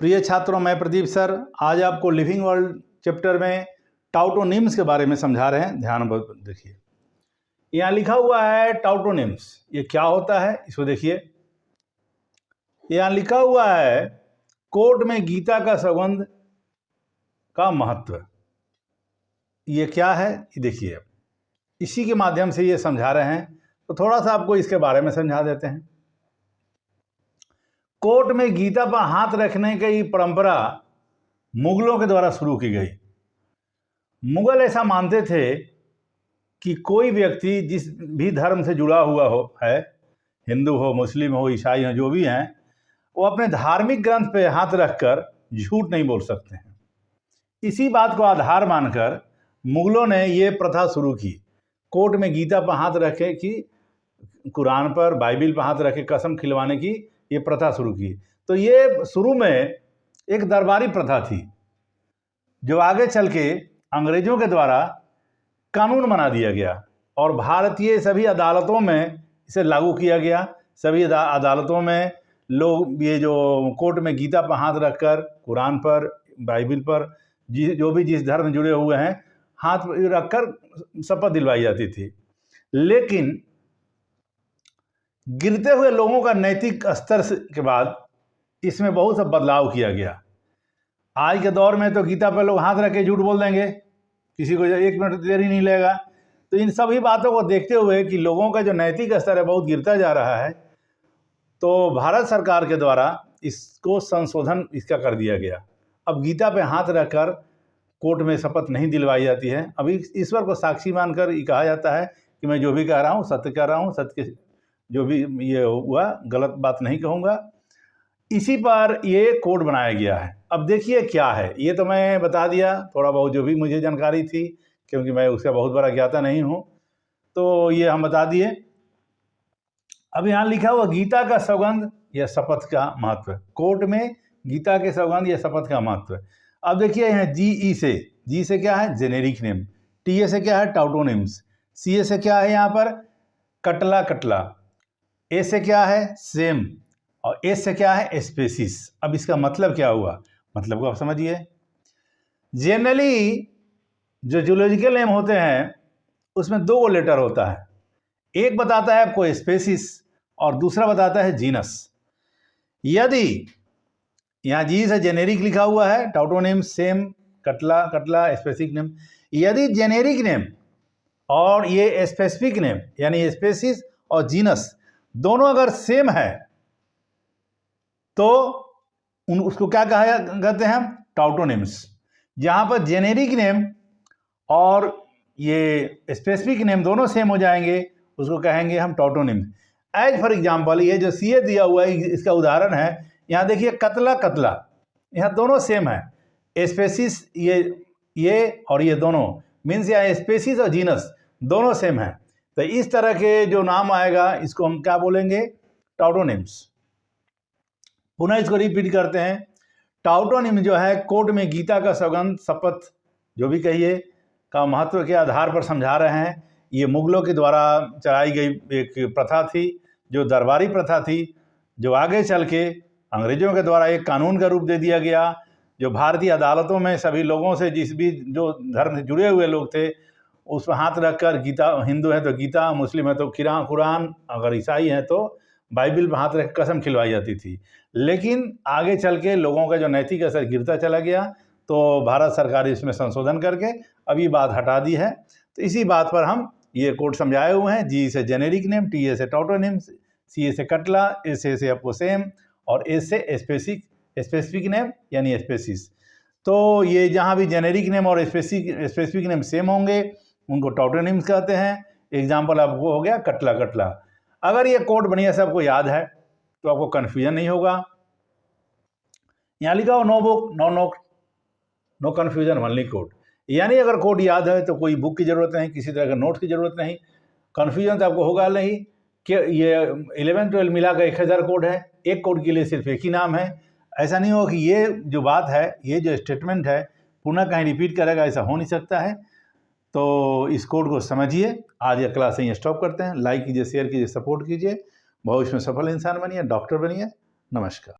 प्रिय छात्रों, मैं प्रदीप सर आज आपको लिविंग वर्ल्ड चैप्टर में टाउटोनिम्स के बारे में समझा रहे हैं। ध्यान देखिए, यहाँ लिखा हुआ है टाउटोनिम्स। ये क्या होता है इसको देखिए। यहाँ लिखा हुआ है कोर्ट में गीता का सौगंध का महत्व। ये क्या है ये देखिए, इसी के माध्यम से ये समझा रहे हैं। तो थोड़ा सा आपको इसके बारे में समझा देते हैं। कोर्ट में गीता पर हाथ रखने की परंपरा मुगलों के द्वारा शुरू की गई। मुगल ऐसा मानते थे कि कोई व्यक्ति जिस भी धर्म से जुड़ा हुआ है, हिंदू हो, मुस्लिम हो, ईसाई हो, जो भी हैं, वो अपने धार्मिक ग्रंथ पे हाथ रखकर झूठ नहीं बोल सकते हैं। इसी बात को आधार मानकर मुगलों ने ये प्रथा शुरू की। कोर्ट में गीता पर हाथ रखे कि कुरान पर, बाइबिल पर हाथ रखे कसम खिलवाने की ये प्रथा शुरू की। तो ये शुरू में एक दरबारी प्रथा थी, जो आगे चल के अंग्रेजों के द्वारा कानून बना दिया गया और भारतीय सभी अदालतों में इसे लागू किया गया। सभी अदालतों में लोग ये जो कोर्ट में गीता पर हाथ रखकर कुरान पर, बाइबिल पर, जो भी जिस धर्म में जुड़े हुए हैं, हाथ रखकर शपथ दिलवाई जाती थी। लेकिन गिरते हुए लोगों का नैतिक स्तर के बाद इसमें बहुत सा बदलाव किया गया। आज के दौर में तो गीता पर लोग हाथ रख के झूठ बोल देंगे, किसी को 1 मिनट देर ही नहीं लगेगा। तो इन सभी बातों को देखते हुए कि लोगों का जो नैतिक स्तर है बहुत गिरता जा रहा है, तो भारत सरकार के द्वारा इसको संशोधन इसका कर दिया गया। अब गीता पे हाथ रखकर कोर्ट में शपथ नहीं दिलवाई जाती है। अभी ईश्वर को साक्षी मानकर ये कहा जाता है कि मैं जो भी कह रहा हूँ सत्य कह रहा हूँ, सत्य के जो भी ये हुआ गलत बात नहीं कहूँगा। इसी पर ये कोड बनाया गया है। अब देखिए क्या है, ये तो मैं बता दिया थोड़ा बहुत जो भी मुझे जानकारी थी, क्योंकि मैं उसका बहुत बड़ा ज्ञाता नहीं हूँ, तो ये हम बता दिए। अब यहाँ लिखा हुआ गीता का सौगंध या शपथ का महत्व। कोर्ट में गीता के सौगंध या शपथ का महत्व। अब देखिए यहाँ जी से क्या है, जेनेरिक नेम। टी से क्या है, टाउटोनिम्स। सी से क्या है यहाँ पर, कटला। ए से क्या है, सेम। और एस से क्या है, स्पेसिस। अब इसका मतलब क्या हुआ, मतलब को आप समझिए। जनरली जो जूलॉजिकल नेम होते हैं उसमें 2 लेटर होता है। एक बताता है आपको स्पेसिस और दूसरा बताता है जीनस। यदि यहाँ जी से जेनेरिक लिखा हुआ है, टाउटोनिम, सेम, कटला, स्पेसिफिक नेम। यदि जेनेरिक नेम और ये स्पेसिफिक नेम यानी स्पेसिस और जीनस दोनों अगर सेम है तो उसको क्या कहा कहते हैं हम, टाउटोनिम्स। जहाँ पर जेनेरिक नेम और ये स्पेसिफिक नेम दोनों सेम हो जाएंगे उसको कहेंगे हम टाउटोनिम्स। एज फॉर एग्जांपल ये जो सी दिया हुआ है इसका उदाहरण है। यहाँ देखिए कतला, यहाँ दोनों सेम है। स्पेसिस ये और ये दोनों मीन्स यहाँ स्पेसिस और जीनस दोनों सेम है। तो इस तरह के जो नाम आएगा इसको हम क्या बोलेंगे, टाउटोनिम्स। पुनः इसको रिपीट करते हैं। टाउटोनिम जो है कोर्ट में गीता का सौगंध, शपथ जो भी कहिए, का महत्व के आधार पर समझा रहे हैं। ये मुगलों के द्वारा चलाई गई एक प्रथा थी, जो दरबारी प्रथा थी, जो आगे चल के अंग्रेजों के द्वारा एक कानून का रूप दे दिया गया। जो भारतीय अदालतों में सभी लोगों से जिस भी जो धर्म से जुड़े हुए लोग थे उस पर हाथ रखकर, गीता, हिंदू है तो गीता, मुस्लिम है तो कुरान, अगर ईसाई हैं तो बाइबिल पर हाथ रख कसम खिलवाई जाती थी। लेकिन आगे चल के लोगों का जो नैतिक असर गिरता चला गया, तो भारत सरकार इसमें संशोधन करके अब ये बात हटा दी है। तो इसी बात पर हम ये कोड समझाए हुए हैं। जी से जेनेरिक नेम, टी से टाउटोनिम्स, सी से कटला, एस से आपको सेम और एस से स्पेसिफिक नेम यानी स्पेसिस। तो ये जहाँ भी जेनेरिक नेम और स्पेसिफिक नेम सेम होंगे उनको टाउटोनिम्स कहते हैं। एग्जाम्पल आपको हो गया कटला। अगर ये कोड बढ़िया से आपको याद है तो आपको कन्फ्यूजन नहीं होगा। यहाँ लिखा हो no book no note no confusion only code, यानी अगर कोड याद है तो कोई बुक की ज़रूरत नहीं, किसी तरह का नोट की ज़रूरत नहीं। कन्फ्यूजन तो आपको होगा नहीं कि ये 11-12 मिला कर 1000 कोड है, एक कोड के लिए सिर्फ एक ही नाम है। ऐसा नहीं हो कि ये जो बात है, ये जो स्टेटमेंट है पुनः कहीं रिपीट करेगा, ऐसा हो नहीं सकता है। तो इस कोड को समझिए। आज यह क्लास यहीं स्टॉप करते हैं। लाइक कीजिए, शेयर कीजिए, सपोर्ट कीजिए। भविष्य में सफल इंसान बनिए, डॉक्टर बनिए। नमस्कार।